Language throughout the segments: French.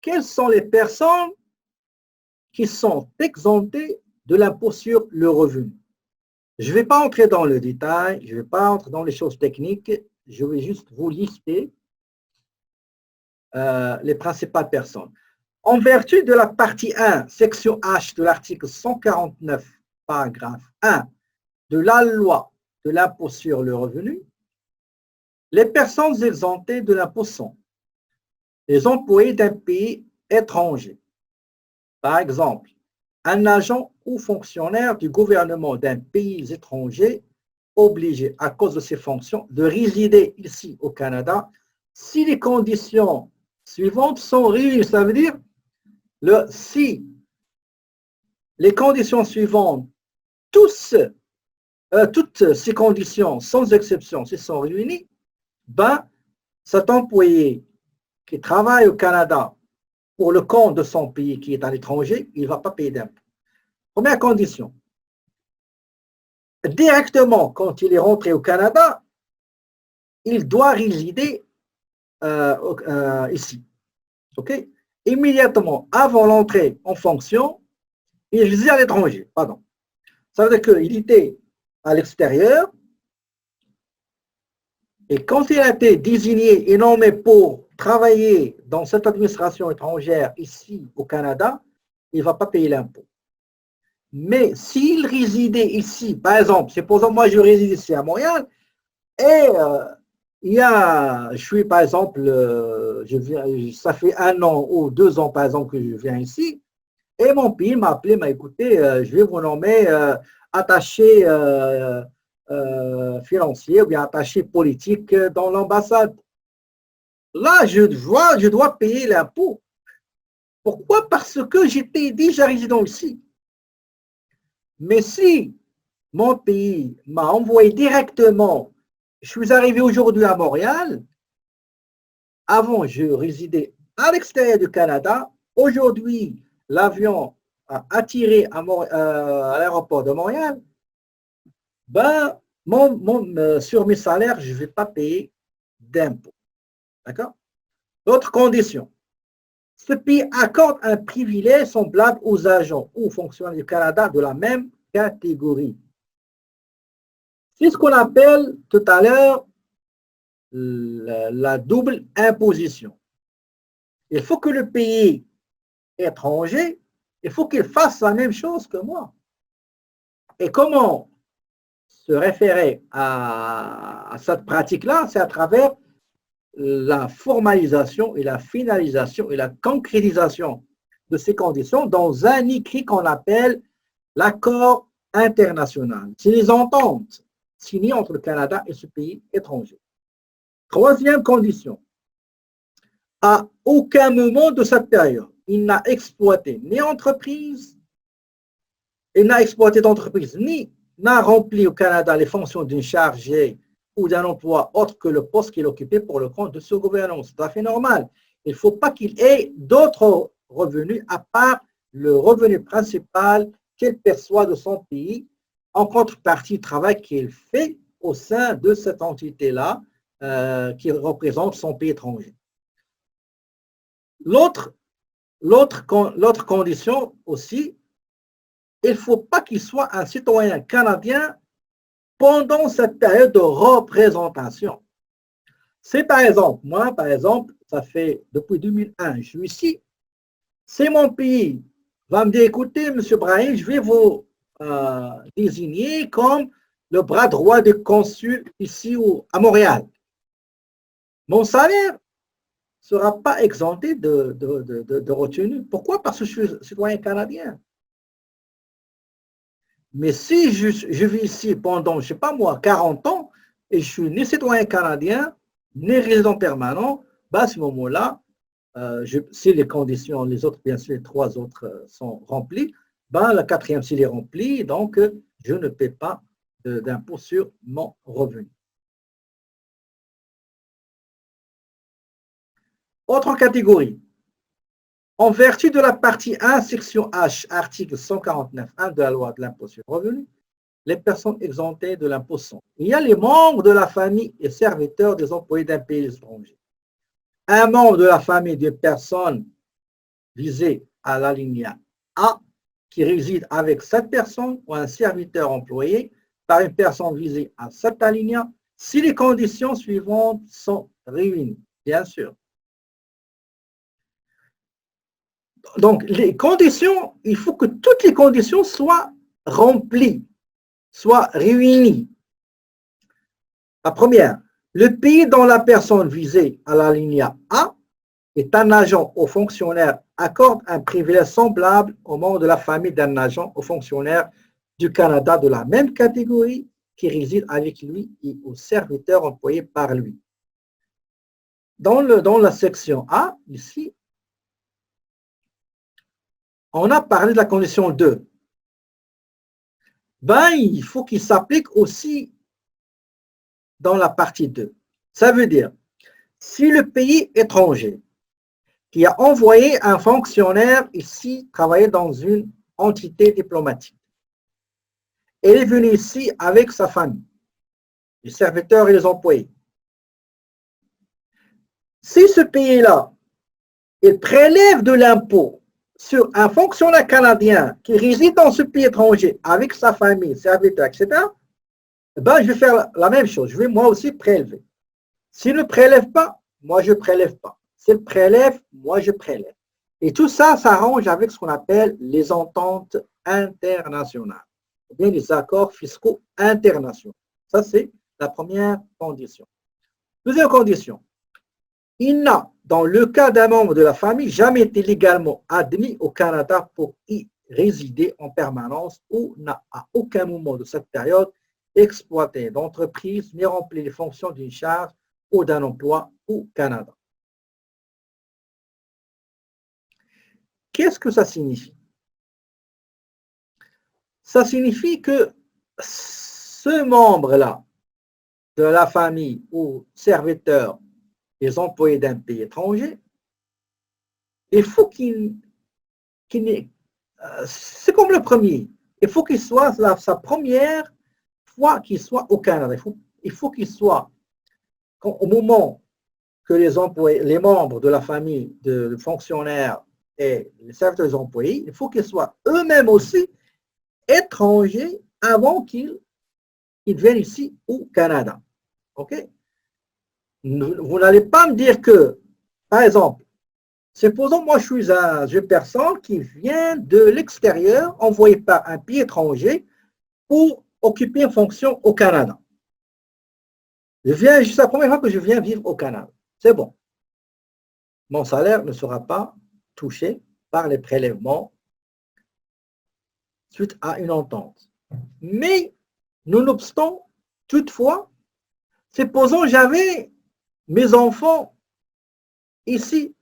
quelles sont les personnes qui sont exemptées de l'impôt sur le revenu? Je ne vais pas entrer dans le détail, je ne vais pas entrer dans les choses techniques, je vais juste vous lister les principales personnes. En vertu de la partie 1, section H de l'article 149, paragraphe 1 de la loi de l'impôt sur le revenu, les personnes exemptées de l'impôt sont les employés d'un pays étranger. Par exemple, un agent ou fonctionnaire du gouvernement d'un pays étranger obligé, à cause de ses fonctions, de résider ici au Canada si les conditions suivantes sont réunies. Ça veut dire, si les conditions suivantes, toutes ces conditions, sans exception, se sont réunies, ben, cet employé qui travaille au Canada pour le compte de son pays qui est à l'étranger, il ne va pas payer d'impôt. Première condition. Directement, quand il est rentré au Canada, il doit résider ici. OK? Immédiatement, avant l'entrée en fonction, il résidait à l'étranger. Pardon. Ça veut dire qu'il était à l'extérieur et quand il a été désigné et nommé pour travailler dans cette administration étrangère ici au Canada, il ne va pas payer l'impôt. Mais s'il résidait ici, par exemple, c'est pour ça que moi je réside ici à Montréal, et je suis par exemple, ça fait 1 an ou 2 ans par exemple que je viens ici, et mon pays m'a appelé, m'a écouté, je vais vous nommer attaché financier ou bien attaché politique dans l'ambassade. Là, je dois payer l'impôt. Pourquoi? Parce que j'étais déjà résident ici. Mais si mon pays m'a envoyé directement, je suis arrivé aujourd'hui à Montréal, avant je résidais à l'extérieur du Canada, aujourd'hui l'avion a atterri à l'aéroport de Montréal, ben, sur mes salaires, je ne vais pas payer d'impôts. D'accord? Autre condition. Ce pays accorde un privilège semblable aux agents ou fonctionnaires du Canada de la même catégorie. C'est ce qu'on appelle tout à l'heure la double imposition. Il faut que le pays étranger, il faut qu'il fasse la même chose que moi. Et comment se référer à cette pratique-là? C'est à travers la formalisation et la finalisation et la concrétisation de ces conditions dans un écrit qu'on appelle l'accord international. C'est les ententes signées entre le Canada et ce pays étranger. Troisième condition, à aucun moment de cette période, il n'a exploité d'entreprise, ni n'a rempli au Canada les fonctions d'un chargé ou d'un emploi autre que le poste qu'il occupait pour le compte de ce gouvernement. C'est tout à fait normal. Il ne faut pas qu'il ait d'autres revenus à part le revenu principal qu'il perçoit de son pays en contrepartie du travail qu'il fait au sein de cette entité-là qui représente son pays étranger. L'autre condition aussi, il ne faut pas qu'il soit un citoyen canadien pendant cette période de représentation. C'est par exemple, moi, par exemple, ça fait depuis 2001, je suis ici, c'est mon pays va me dire, écoutez, M. Brahim, je vais vous désigner comme le bras droit du consul ici à Montréal. Mon salaire ne sera pas exempté de retenue. Pourquoi? Parce que je suis citoyen canadien. Mais si je vis ici pendant, je ne sais pas moi, 40 ans, et je suis ni citoyen canadien, ni résident permanent, ben à ce moment-là, si les conditions, les autres, bien sûr, les 3 autres sont remplies, ben la 4e, s'il est rempli, donc je ne paie pas d'impôt sur mon revenu. Autre catégorie. En vertu de la partie 1, section H, article 149.1 de la loi de l'impôt sur le revenu, les personnes exemptées de l'impôt sont. Il y a les membres de la famille et serviteurs des employés d'un pays étranger. Un membre de la famille d'une personne visé à l'alinéa A qui réside avec cette personne ou un serviteur employé par une personne visée à cet alinéa si les conditions suivantes sont réunies, bien sûr. Donc, les conditions, il faut que toutes les conditions soient remplies, soient réunies. La première, le pays dont la personne visée à l'alinéa A est un agent ou fonctionnaire accorde un privilège semblable au membre de la famille d'un agent ou fonctionnaire du Canada de la même catégorie qui réside avec lui et aux serviteurs employés par lui. Dans la section A, ici, on a parlé de la condition 2. Ben, il faut qu'il s'applique aussi dans la partie 2. Ça veut dire, si le pays étranger qui a envoyé un fonctionnaire ici travailler dans une entité diplomatique, il est venu ici avec sa famille, les serviteurs et les employés. Si ce pays-là, il prélève de l'impôt sur un fonctionnaire canadien qui réside dans ce pays étranger avec sa famille, serviteurs, etc., ben, je vais faire la même chose. Je vais moi aussi prélever. S'il ne prélève pas, moi je ne prélève pas. S'il prélève, moi je prélève. Et tout ça s'arrange avec ce qu'on appelle les ententes internationales, ou bien les accords fiscaux internationaux. Ça, c'est la première condition. Deuxième condition, il n'a, dans le cas d'un membre de la famille, jamais été légalement admis au Canada pour y résider en permanence ou n'a à aucun moment de cette période exploité d'entreprise ni rempli les fonctions d'une charge ou d'un emploi au Canada. Qu'est-ce que ça signifie? Ça signifie que ce membre-là de la famille ou serviteur des employés d'un pays étranger, il faut c'est comme le premier, il faut qu'il soit sa première fois qu'il soit au Canada. Il faut qu'il soit, au moment que les membres de la famille de fonctionnaires et les serviteurs des employés, il faut qu'ils soient eux-mêmes aussi étrangers avant qu'ils viennent ici au Canada. OK? Vous n'allez pas me dire que, par exemple, supposons moi je suis une personne qui vient de l'extérieur, envoyée par un pays étranger pour occuper une fonction au Canada. C'est la première fois que je viens vivre au Canada. C'est bon. Mon salaire ne sera pas touché par les prélèvements suite à une entente. Mais, nonobstant, toutefois, supposons j'avais mes enfants ici,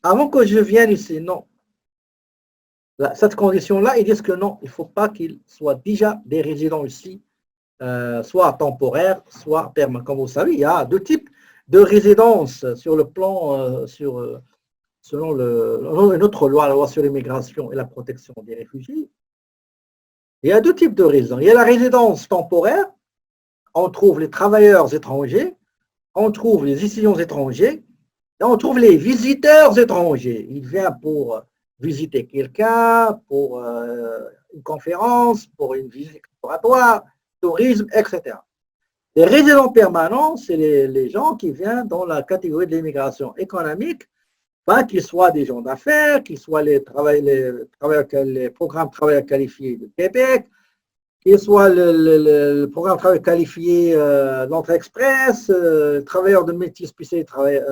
avant que je vienne ici, non. Cette condition-là, ils disent que non, il ne faut pas qu'ils soient déjà des résidents ici, soit temporaires, soit permanents. Comme vous savez, il y a deux types de résidences sur le plan, selon une autre loi, la loi sur l'immigration et la protection des réfugiés. Il y a deux types de résidents. Il y a la résidence temporaire, on trouve les travailleurs étrangers, on trouve les étudiants étrangers, et on trouve les visiteurs étrangers. Il vient pour visiter quelqu'un, pour une conférence, pour une visite exploratoire, tourisme, etc. Les résidents permanents, c'est les gens qui viennent dans la catégorie de l'immigration économique, pas qu'ils soient des gens d'affaires, qu'ils soient les programmes de travailleurs qualifiés de Québec, qu'ils soient le programme de travail qualifié l'entrée express, travailleurs de métiers spécialisés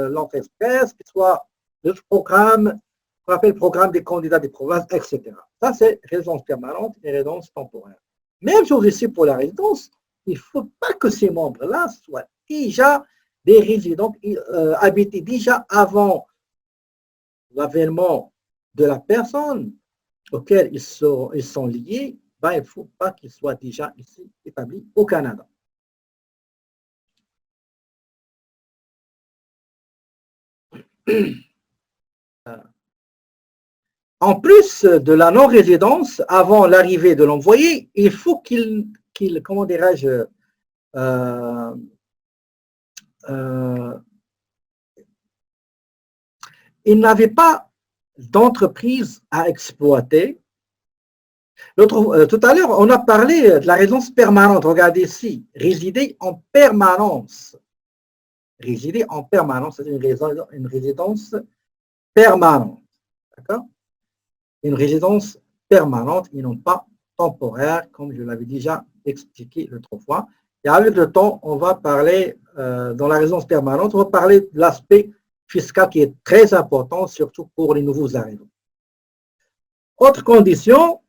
l'entrée express, qu'ils soient le programme qu'on appelle le programme des candidats des provinces, etc. Ça, c'est résidence permanente et résidence temporaire. Même chose ici pour la résidence, il ne faut pas que ces membres-là soient déjà des résidents habités déjà avant l'avènement de la personne auquel ils sont liés, ben, il ne faut pas qu'ils soient déjà ici établis au Canada. En plus de la non-résidence, avant l'arrivée de l'envoyé, il faut comment dirais-je, il n'avait pas d'entreprise à exploiter. Tout à l'heure, on a parlé de la résidence permanente. Regardez ici, résider en permanence. Résider en permanence, c'est une résidence permanente. D'accord? Une résidence permanente et non pas temporaire, comme je l'avais déjà expliqué l'autre fois. Et avec le temps, on va parler, dans la résidence permanente, on va parler de l'aspect fiscal qui est très important, surtout pour les nouveaux arrivants. Autre condition,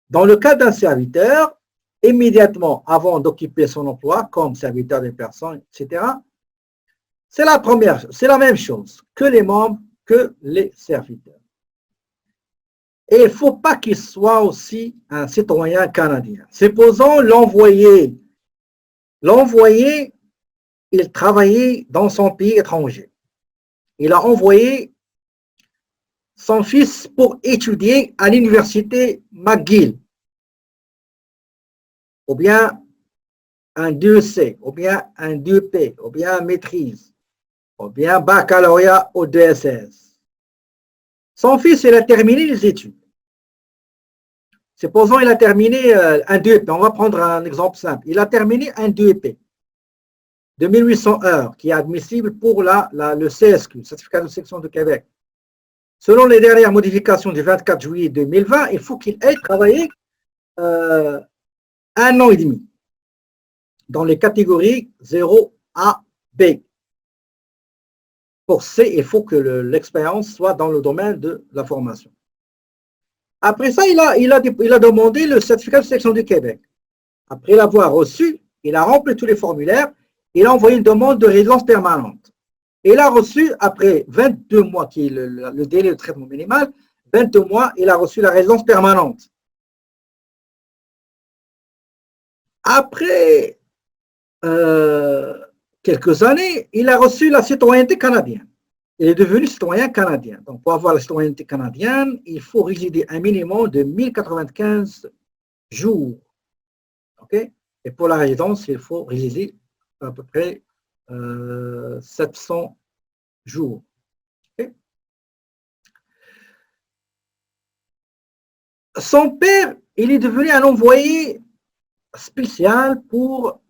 dans le cas d'un serviteur, immédiatement avant d'occuper son emploi, comme serviteur des personnes, etc., c'est la même chose que les membres, que les serviteurs. Et il ne faut pas qu'il soit aussi un citoyen canadien. Supposons l'envoyé, il travaillait dans son pays étranger. Il a envoyé son fils pour étudier à l'université McGill, ou bien un 2C, ou bien un 2P, ou bien un maîtrise, ou bien baccalauréat au DSS. Son fils, il a terminé les études. Supposons il a terminé un 2P. On va prendre un exemple simple. Il a terminé un 2P de 1800 heures, qui est admissible pour le CSQ, Certificat de Section de Québec. Selon les dernières modifications du 24 juillet 2020, il faut qu'il ait travaillé 1 an et demi dans les catégories 0 à B. Pour C, il faut que l'expérience soit dans le domaine de la formation. Après ça, il a demandé le certificat de sélection du Québec. Après l'avoir reçu, il a rempli tous les formulaires, il a envoyé une demande de résidence permanente. Et il a reçu, après 22 mois, qui est le délai de traitement minimal, 22 mois, il a reçu la résidence permanente. Après quelques années, il a reçu la citoyenneté canadienne. Il est devenu citoyen canadien. Donc, pour avoir la citoyenneté canadienne, il faut résider un minimum de 1095 jours. Okay? Et pour la résidence, il faut résider à peu près 700 jours. Okay? Son père, il est devenu un envoyé spécial pour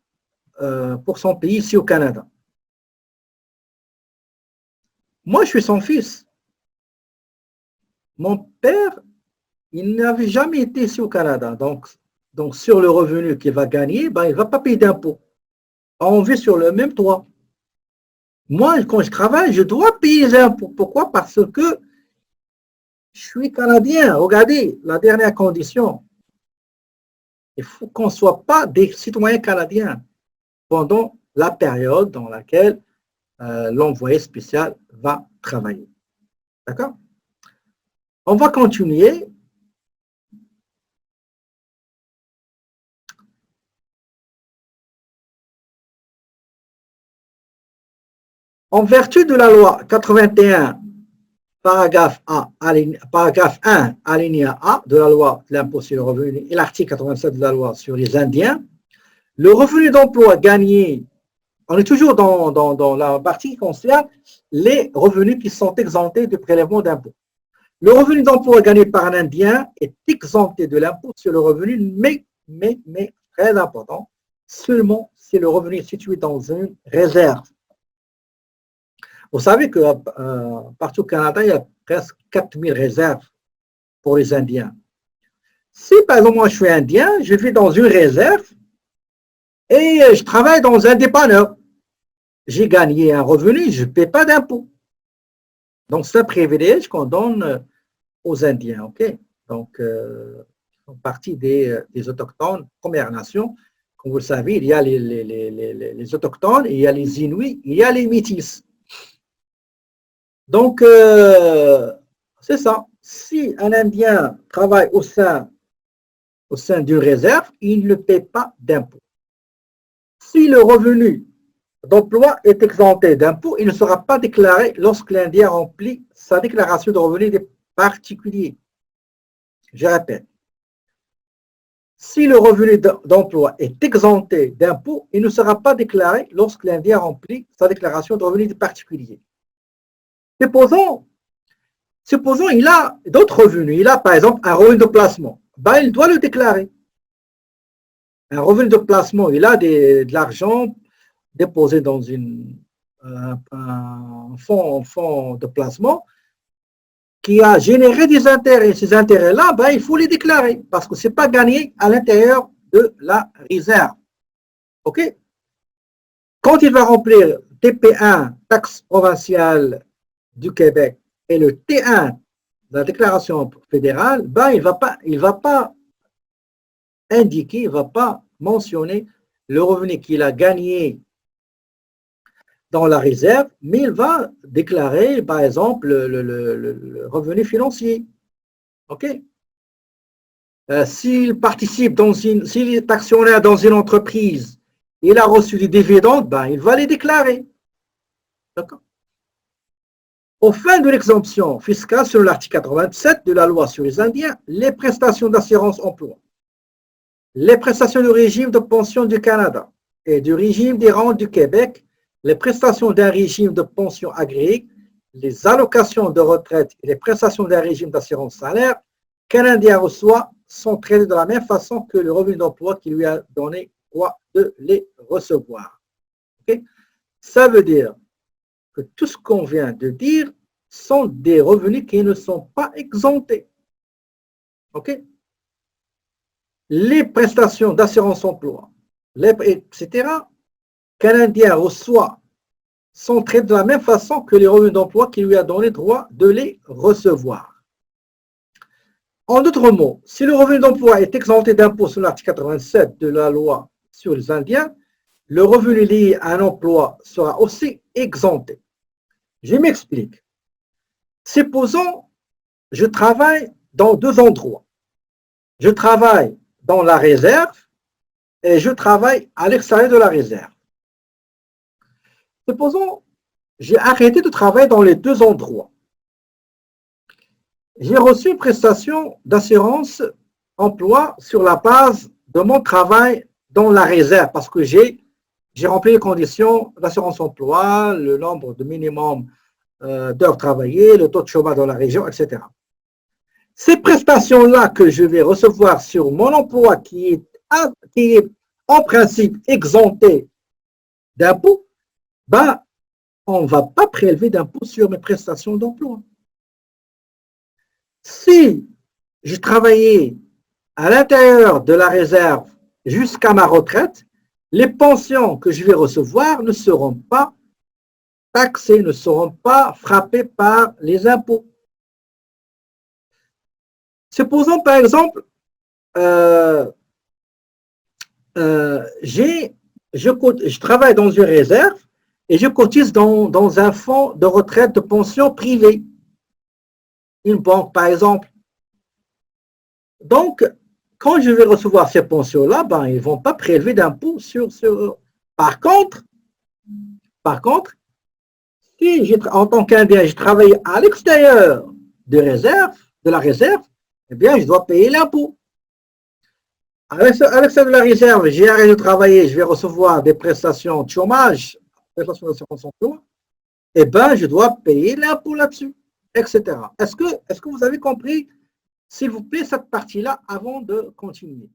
son pays ici au Canada. Moi, je suis son fils. Mon père, il n'avait jamais été ici au Canada. Donc sur le revenu qu'il va gagner, ben, il ne va pas payer d'impôts. On vit sur le même toit. Moi, quand je travaille, je dois payer les impôts. Pourquoi? Parce que je suis Canadien. Regardez, la dernière condition. Il faut qu'on ne soit pas des citoyens canadiens pendant la période dans laquelle l'envoyé spécial va travailler. D'accord? On va continuer. En vertu de la loi 81, paragraphe 1, alinéa A de la loi de l'impôt sur le revenu et l'article 87 de la loi sur les Indiens, le revenu d'emploi gagné, on est toujours dans la partie qui concerne les revenus qui sont exemptés de prélèvement d'impôt. Le revenu d'emploi gagné par un Indien est exempté de l'impôt sur le revenu, mais très important, seulement si le revenu est situé dans une réserve. Vous savez que partout au Canada, il y a presque 4000 réserves pour les Indiens. Si, par exemple, moi, je suis Indien, je vis dans une réserve et je travaille dans un dépanneur. J'ai gagné un revenu, je ne paie pas d'impôt. Donc, c'est un privilège qu'on donne aux Indiens. Okay? Donc, ils font partie des autochtones, Premières Nations. Comme vous le savez, il y a les autochtones, il y a les Inuits, il y a les Métis. Donc, c'est ça. Si un Indien travaille au sein d'une réserve, il ne paie pas d'impôt. Si le revenu d'emploi est exempté d'impôt, il ne sera pas déclaré lorsque l'Indien remplit sa déclaration de revenus des particuliers. Je répète. Si le revenu d'emploi est exempté d'impôt, il ne sera pas déclaré lorsque l'Indien remplit sa déclaration de revenus des particuliers. Supposons Supposons il a d'autres revenus. Il a par exemple un revenu de placement. Ben, il doit le déclarer. Un revenu de placement, il a de l'argent déposé dans un fonds de placement qui a généré des intérêts. Ces intérêts-là, ben, il faut les déclarer parce que ce n'est pas gagné à l'intérieur de la réserve. OK? Quand il va remplir TP1, taxe provinciale du Québec, et le T1, la déclaration fédérale, ben, il va pas indiquer, il ne va pas mentionner le revenu qu'il a gagné dans la réserve, mais il va déclarer, par exemple, le revenu financier. OK? S'il participe s'il est actionnaire dans une entreprise, il a reçu des dividendes, ben, il va les déclarer. D'accord? Au fin de l'exemption fiscale sur l'article 87 de la loi sur les Indiens, les prestations d'assurance emploi, les prestations du régime de pension du Canada et du régime des rentes du Québec, les prestations d'un régime de pension agréé, les allocations de retraite et les prestations d'un régime d'assurance salaire, Canadien reçoit sont traités de la même façon que le revenu d'emploi qui lui a donné droit de les recevoir. Okay? Ça veut dire que tout ce qu'on vient de dire sont des revenus qui ne sont pas exemptés. OK? Les prestations d'assurance emploi, etc., Canadien reçoit sont traités de la même façon que les revenus d'emploi qui lui a donné droit de les recevoir. En d'autres mots, si le revenu d'emploi est exempté d'impôt sur l'article 87 de la loi sur les Indiens, le revenu lié à un emploi sera aussi exempté. Je m'explique. Supposons, je travaille dans deux endroits. Je travaille dans la réserve et je travaille à l'extérieur de la réserve. Supposons, j'ai arrêté de travailler dans les deux endroits. J'ai reçu une prestation d'assurance emploi sur la base de mon travail dans la réserve parce que j'ai rempli les conditions d'assurance emploi, le nombre de minimum d'heures travaillées, le taux de chômage dans la région, etc. Ces prestations-là que je vais recevoir sur mon emploi qui est en principe exempté d'impôt, ben, on ne va pas prélever d'impôt sur mes prestations d'emploi. Si je travaillais à l'intérieur de la réserve jusqu'à ma retraite, les pensions que je vais recevoir ne seront pas taxées, ne seront pas frappées par les impôts. Supposons par exemple, je travaille dans une réserve et je cotise dans un fonds de retraite de pension privé. Une banque, par exemple. Donc, quand je vais recevoir ces pensions-là, ben, ils ne vont pas prélever d'impôts sur. Par contre, si en tant qu'Indien, je travaille à l'extérieur de la réserve, eh bien, je dois payer l'impôt. À l'extérieur de la réserve, j'ai arrêté de travailler, je vais recevoir des prestations de chômage, prestations d'assurance emploi, eh bien, je dois payer l'impôt là-dessus, etc. Est-ce que vous avez compris, s'il vous plaît, cette partie-là avant de continuer?